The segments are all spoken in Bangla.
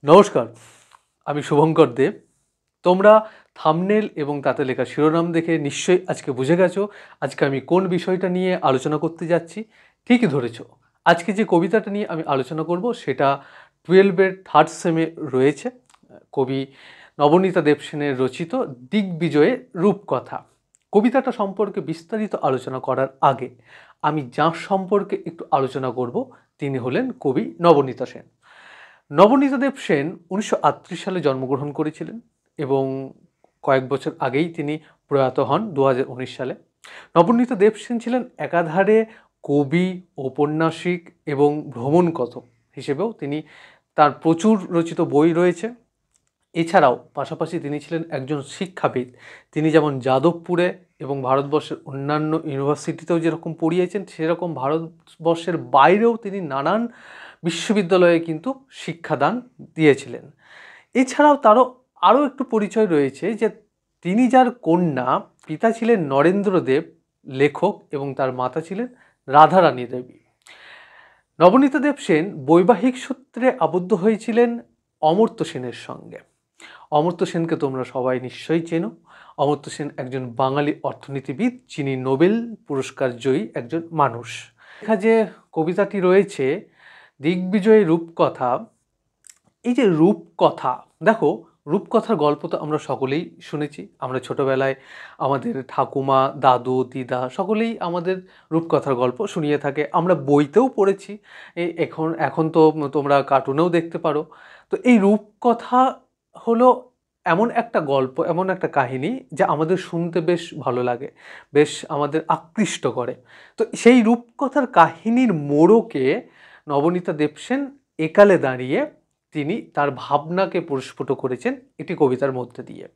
নমস্কার, আমি শুভঙ্কর দেব। তোমরা থাম্বনেল এবং তাতে লেখা শিরোনাম দেখে নিশ্চয়ই আজকে বুঝে গেছো আজকে আমি কোন বিষয়টা নিয়ে আলোচনা করতে যাচ্ছি। ঠিকই ধরেছ, আজকে যে কবিতাটা নিয়ে আমি আলোচনা করব সেটা 12-এর থার্ড সেমে রয়েছে। কবি নবনীতা দেবসেনের রচিত দিগ্বিজয়ের রূপকথা। কবিতাটা সম্পর্কে বিস্তারিত আলোচনা করার আগে আমি যার সম্পর্কে একটু আলোচনা করব তিনি হলেন কবি নবনীতা সেন। নবনীতা দেব সেন 1938 সালে জন্মগ্রহণ করেছিলেন এবং কয়েক বছর আগেই তিনি প্রয়াত হন 2019 সালে। নবনীতা দেব সেন ছিলেন একাধারে কবি, ঔপন্যাসিক এবং ভ্রমণ কথক হিসেবেও তার প্রচুর রচিত বই রয়েছে। এছাড়াও পাশাপাশি তিনি ছিলেন একজন শিক্ষাবিদ। তিনি যেমন যাদবপুরে এবং ভারতবর্ষের অন্যান্য ইউনিভার্সিটিতেও যেরকম পড়িয়েছেন, সেরকম ভারতবর্ষের বাইরেও তিনি নানান বিশ্ববিদ্যালয়ে কিন্তু শিক্ষাদান দিয়েছিলেন। এছাড়াও আরও একটু পরিচয় রয়েছে যে তিনি যার কন্যা, পিতা ছিলেন নরেন্দ্র দেব লেখক এবং তার মাতা ছিলেন রাধারানী দেবী। নবনীতা দেব সেন বৈবাহিক সূত্রে আবদ্ধ হয়েছিলেন অমর্ত্য সেনের সঙ্গে। অমর্ত্য সেনকে তোমরা সবাই নিশ্চয়ই চেনো। অমর্ত্য সেন একজন বাঙালি অর্থনীতিবিদ, যিনি নোবেল পুরস্কার জয়ী একজন মানুষ। লেখা যে কবিতাটি রয়েছে দিগ্বিজয়ী রূপকথা, এই যে রূপকথা, দেখো রূপকথার গল্প তো আমরা সকলেই শুনেছি। আমরা ছোটোবেলায় আমাদের ঠাকুমা, দাদু, দিদা সকলেই আমাদের রূপকথার গল্প শুনিয়ে থাকে। আমরা বইতেও পড়েছি, এখন তো তোমরা কার্টুনেও দেখতে পারো। তো এই রূপকথা হলো এমন একটা গল্প, এমন একটা কাহিনী যা আমাদের শুনতে বেশ ভালো লাগে, বেশ আমাদের আকৃষ্ট করে। তো সেই রূপকথার কাহিনীর মোড়কে নবনীতা দেব সেন একালে দাঁড়িয়ে তিনি তার ভাবনাকে পরিস্ফুট করেছেন এটি কবিতার মধ্যে দিয়ে।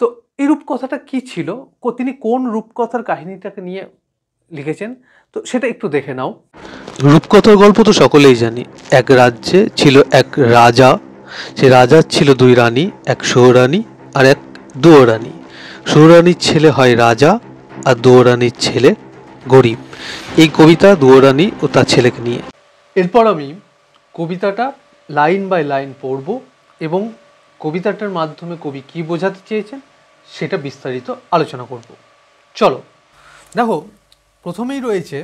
তো এই রূপকথাটা কি ছিল, তিনি কোন রূপকথার কাহিনীটাকে নিয়ে লিখেছেন, তো সেটা একটু দেখে নাও। রূপকথার গল্প তো সকলেই জানি। এক রাজ্যে ছিল এক রাজা। সে রাজার ছিল দুই রানী, এক সৌরানী আর এক দুয়োরানী। সৌরানীর ছেলে হয় রাজা আর দুয়োরানীর ছেলে গরিব। এই কবিতা দুয়োরানী ও তার ছেলেকে নিয়ে। এরপর আমি কবিতাটা লাইন বাই লাইন পড়ব এবং কবিতাটার মাধ্যমে কবি কী বোঝাতে চেয়েছেন সেটা বিস্তারিত আলোচনা করব। চলো দেখো, প্রথমেই রয়েছে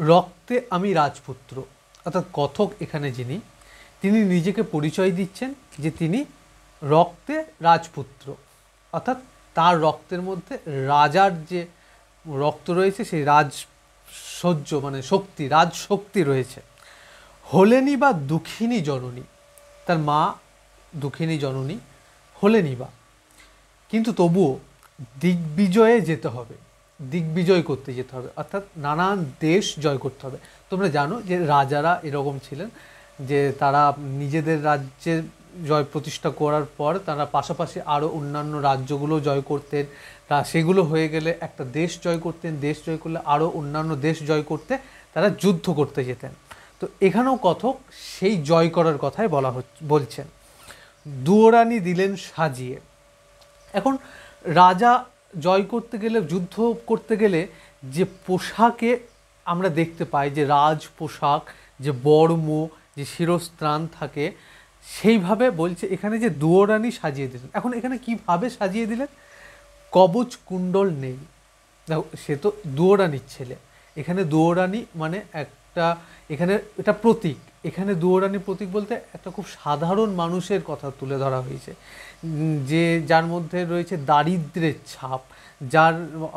রক্তে আমি রাজপুত্র, অর্থাৎ কথক এখানে তিনি নিজেকে পরিচয় দিচ্ছেন যে তিনি রক্তে রাজপুত্র, অর্থাৎ তার রক্তের মধ্যে রাজার যে রক্ত রয়েছে সেই রাজসহ্য মানে শক্তি, রাজশক্তি রয়েছে। হলেনি বা দুঃখিনী জননী, তার মা দুঃখিনী জননী হলেনি বা, কিন্তু তবুও দিগ্বিজয়ে যেতে হবে, দিগ্বিজয় করতে যেতে হবে, অর্থাৎ নানান দেশ জয় করতে হবে। তোমরা জানো যে রাজারা এরকম ছিলেন যে তারা নিজেদের রাজ্যের জয় প্রতিষ্ঠা করার পর তারা পাশাপাশি আরও অন্যান্য রাজ্যগুলো জয় করতেন। তা সেগুলো হয়ে গেলে একটা দেশ জয় করতেন, দেশ জয় করলে আরও অন্যান্য দেশ জয় করতে তারা যুদ্ধ করতে যেতেন। তো এখানেও কথক সেই জয় করার কথাই বলছেন। দুয়োরানী দিলেন সাজিয়ে। এখন রাজা জয় করতে গেলে, যুদ্ধ করতে গেলে যে পোশাকে আমরা দেখতে পাই, যে রাজ পোশাক, যে বর্ম, যে শিরস্ত্রাণ থাকে, সেইভাবে বলছে এখানে যে দুয়োরানী সাজিয়ে দিলেন। এখন এখানে কিভাবে সাজিয়ে দিলেন? কবচ কুণ্ডল নেই। দেখো, সে তো দুয়োরানীর ছেলে। এখানে দুয়োরানী মানে এখানে এটা প্রতীক। এখানে দুয়োরানীর প্রতীক বলতে একটা খুব সাধারণ মানুষের কথা তুলে ধরা হয়েছে, যার মধ্যে রয়েছে দারিদ্র্যের ছাপ, যার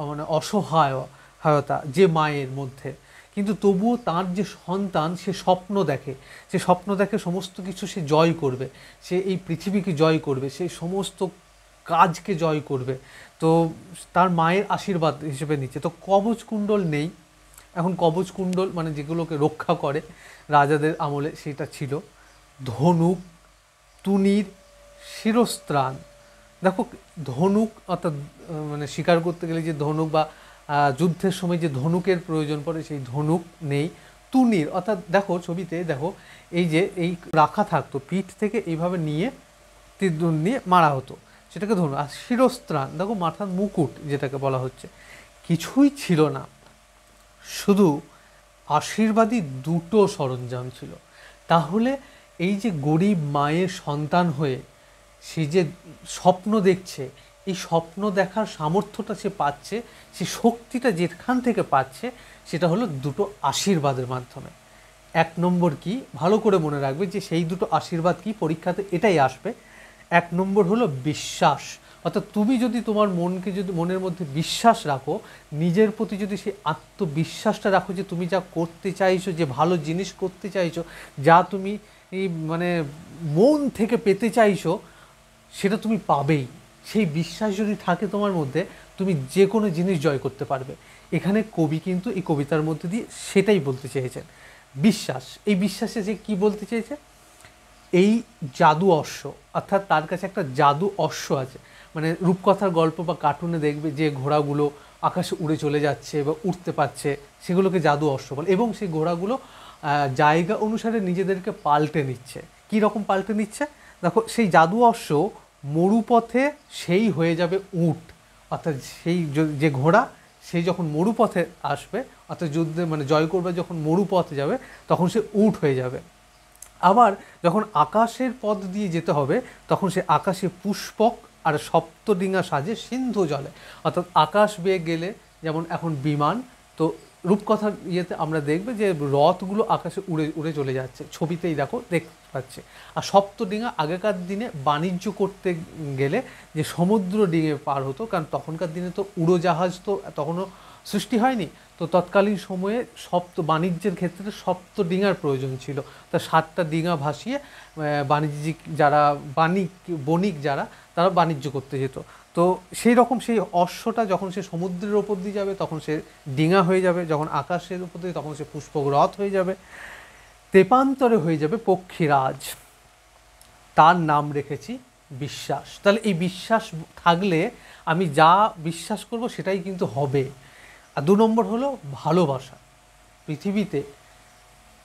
মানে অসহায়তা যে মায়ের মধ্যে, কিন্তু তবুও তার যে সন্তান সে স্বপ্ন দেখে সমস্ত কিছু সে জয় করবে, সে এই পৃথিবীকে জয় করবে, সে সমস্ত কাজকে জয় করবে। তো তার মায়ের আশীর্বাদ হিসেবে নিচ্ছে। তো কবচ কুণ্ডল নেই। এখন কবচ কুণ্ডল মানে যেগুলোকে রক্ষা করে রাজাদের আমলে, সেটা ছিল ধনুক, তুনীর, শিরস্ত্রাণ। দেখো, ধনুক অর্থাৎ মানে শিকার করতে গেলে যে ধনুক বা যুদ্ধের সময় যে ধনুকের প্রয়োজন পড়ে সেই ধনুক নেই। তুনীর অর্থাৎ দেখো ছবিতে দেখো এই রাখা থাকতো পিঠ থেকে এইভাবে নিয়ে তীর নিয়ে মারা হতো, সেটাকে ধনুক। আর শিরস্ত্রাণ দেখো মাথার মুকুট যেটাকে বলা হচ্ছে, কিছুই ছিল না, শুধু আশীর্বাদী দুটো সরঞ্জাম ছিল। তাহলে এই যে গরিব মায়ের সন্তান হয়ে সে যে স্বপ্ন দেখছে, এই স্বপ্ন দেখার সামর্থ্যটা সে পাচ্ছে, সে শক্তিটা যেখান থেকে পাচ্ছে সেটা হলো দুটো আশীর্বাদের মাধ্যমে। এক নম্বর কি, ভালো করে মনে রাখবে যে সেই দুটো আশীর্বাদ কি, পরীক্ষাতে এটাই আসবে। এক নম্বর হলো বিশ্বাস। অর্থাৎ তুমি যদি তোমার মনকে যদি মনের মধ্যে বিশ্বাস রাখো, নিজের প্রতি যদি সেই আত্মবিশ্বাসটা রাখো যে তুমি যা করতে চাইছো, যে ভালো জিনিস করতে চাইছো, যা তুমি এই মানে মন থেকে পেতে চাইছো, সেটা তুমি পাবেই। সেই বিশ্বাস যদি থাকে তোমার মধ্যে, তুমি যে কোনো জিনিস জয় করতে পারবে। এখানে কবি কিন্তু এই কবিতার মধ্যে দিয়ে সেটাই বলতে চেয়েছেন, বিশ্বাস। এই বিশ্বাসে যে কি বলতে চেয়েছে, এই জাদু অশ্ব, অর্থাৎ তার কাছে একটা জাদু অশ্ব আছে। মানে রূপকথার গল্প বা কার্টুনে দেখবে যে ঘোড়াগুলো আকাশে উড়ে চলে যাচ্ছে বা উঠতে পারছে, সেগুলোকে জাদু অশ্ব বলে। এবং সেই ঘোড়াগুলো জায়গা অনুসারে নিজেদেরকে পাল্টে নিচ্ছে। কী রকম পাল্টে নিচ্ছে দেখো, সেই জাদু অশ্ব মরুপথে সেই হয়ে যাবে উট। অর্থাৎ সেই যে ঘোড়া, সেই যখন মরুপথে আসবে, অর্থাৎ যুদ্ধে মানে জয় করবে, যখন মরুপথে যাবে তখন সে উট হয়ে যাবে। আবার যখন আকাশের পথ দিয়ে যেতে হবে, তখন সে আকাশে পুষ্পক আর সপ্তডিঙা সাজে সিন্ধু জলে। অর্থাৎ আকাশ বেয়ে গেলে যেমন এখন বিমান, তো রূপকথার ইয়েতে আমরা দেখবে যে রথগুলো আকাশে উড়ে উড়ে চলে যাচ্ছে, ছবিতেই দেখো দেখতে পাচ্ছে। আর সপ্তডিঙা আগেকার দিনে বাণিজ্য করতে গেলে যে সমুদ্র ডিঙে পার হতো, কারণ তখনকার দিনে তো উড়োজাহাজ তো তখনও সৃষ্টি হয়নি, তো তৎকালীন সময়ে বাণিজ্যের ক্ষেত্রে সপ্তডিঙার প্রয়োজন ছিল। তা 7টা ডিঙা ভাসিয়ে বাণিজ্যিক যারা বণিক যারা, তারা বাণিজ্য করতে যেত। তো সেই রকম সেই অশ্বটা যখন সে সমুদ্রের ওপর দিয়ে যাবে তখন সে ডিঙা হয়ে যাবে, যখন আকাশের উপর দিয়ে তখন সে পুষ্পক রথ হয়ে যাবে, তেপান্তরে হয়ে যাবে পক্ষীরাজ। তার নাম রেখেছি বিশ্বাস। তাহলে এই বিশ্বাস থাকলে আমি যা বিশ্বাস করব সেটাই কিন্তু হবে। আর 2 নম্বর হলো ভালোবাসা। পৃথিবীতে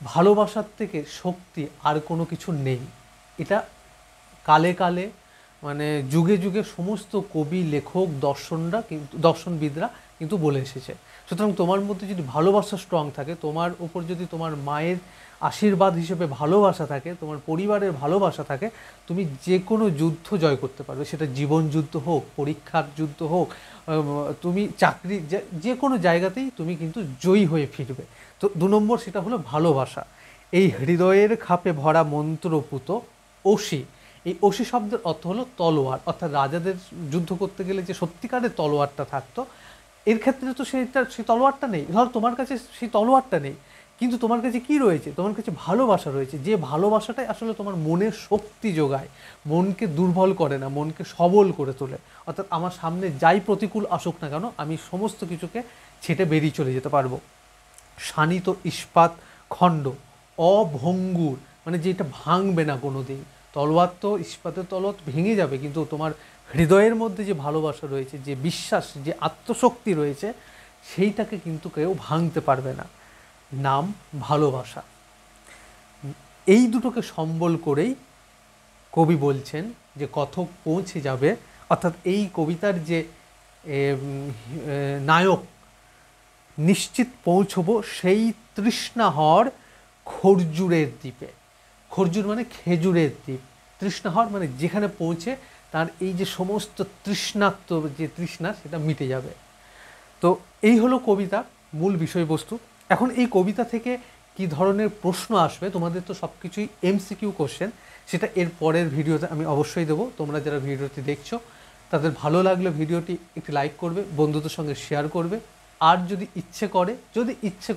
ভালোবাসার থেকে শক্তি আর কোনো কিছু নেই। এটা কালে কালে মানে যুগে যুগে সমস্ত কবি, লেখক, দর্শনবিদরা কিন্তু বলে এসেছে। সুতরাং তোমার মধ্যে যদি ভালোবাসা স্ট্রং থাকে, তোমার উপর যদি তোমার মায়ের আশীর্বাদ হিসেবে ভালোবাসা থাকে, তোমার পরিবারের ভালোবাসা থাকে, তুমি যে কোনো যুদ্ধ জয় করতে পারবে। সেটা জীবন যুদ্ধ হোক, পরীক্ষার যুদ্ধ হোক, তুমি চাকরি, যে কোনো জায়গাতেই তুমি কিন্তু জয়ী হয়ে ফিরবে। তো 2 নম্বর সেটা হলো ভালোবাসা। এই হৃদয়ের খাপে ভরা মন্ত্রপুত অসি। এই অসি শব্দের অর্থ হলো তলোয়ার। অর্থাৎ রাজাদের যুদ্ধ করতে গেলে যে সত্যিকারের তলোয়ারটা থাকতো, এর ক্ষেত্রে তো সেই তলোয়ারটা নেই। ধর তোমার কাছে সেই তলোয়ারটা নেই, কিন্তু তোমার কাছে কি রয়েছে? তোমার কাছে ভালোবাসা রয়েছে। যে ভালোবাসাটাই আসলে তোমার মনের শক্তি যোগায়, মনকে দুর্বল করে না, মনকে সবল করে তোলে। অর্থাৎ আমার সামনে যাই প্রতিকূল আসুক না কেন, আমি সমস্ত কিছুকে ছেটে বেরিয়ে চলে যেতে পারবো। শানিত ইস্পাত খণ্ড, অভঙ্গুর, মানে যেটা ভাঙবে না কোনো দিন। তলোয়ার তো, ইস্পাতের তলোয়ার ভেঙে যাবে, কিন্তু তোমার হৃদয়ের মধ্যে যে ভালোবাসা রয়েছে, যে বিশ্বাস, যে আত্মশক্তি রয়েছে, সেইটাকে কিন্তু কেউ ভাঙতে পারবে না। নাম ভালোবাসা। এই দুটোকে সম্বল করেই কবি বলছেন যে কথক পৌঁছে যাবে। অর্থাৎ এই কবিতার যে নায়ক, নিশ্চিত পৌঁছবো সেই তৃষ্ণাহর খরজুরের দ্বীপে। খরজুর মানে খেজুরের দ্বীপ, তৃষ্ণাহর মানে যেখানে পৌঁছে তার এই যে সমস্ত তৃষ্ণাত্ম যে তৃষ্ণা, সেটা মিটে যাবে। তো এই হলো কবিতার মূল বিষয়বস্তু। এখন এই কবিতা থেকে কি ধরনের প্রশ্ন আসবে, তোমাদের তো সব কিছুই এমসিকিউ কোশ্চেন, সেটা এর পরের ভিডিওতে আমি অবশ্যই দেবো। তোমরা যারা ভিডিওটি দেখছো, তাদের ভালো লাগলে ভিডিওটি একটি লাইক করবে, বন্ধুদের সঙ্গে শেয়ার করবে। আর যদি ইচ্ছে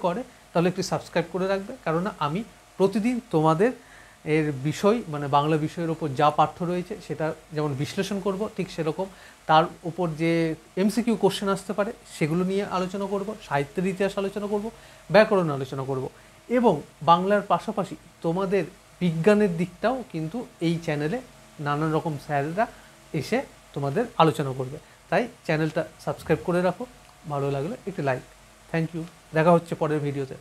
করে তাহলে একটু সাবস্ক্রাইব করে রাখবে, কারণ আমি প্রতিদিন তোমাদের এর বিষয় মানে বাংলা বিষয়ের ওপর যা পাঠ্য রয়েছে সেটা যেমন বিশ্লেষণ করব, ঠিক সেরকম তার উপর যে এমসিকিউ কোশ্চেন আসতে পারে সেগুলো নিয়ে আলোচনা করব, সাহিত্যের ইতিহাস আলোচনা করব, ব্যাকরণ আলোচনা করব, এবং বাংলার পাশাপাশি তোমাদের বিজ্ঞানের দিকটাও কিন্তু এই চ্যানেলে নানান রকম স্যাররা এসে তোমাদের আলোচনা করবে। তাই চ্যানেলটা সাবস্ক্রাইব করে রাখো, ভালো লাগলে একটু লাইক। থ্যাংক ইউ, দেখা হচ্ছে পরের ভিডিওতে।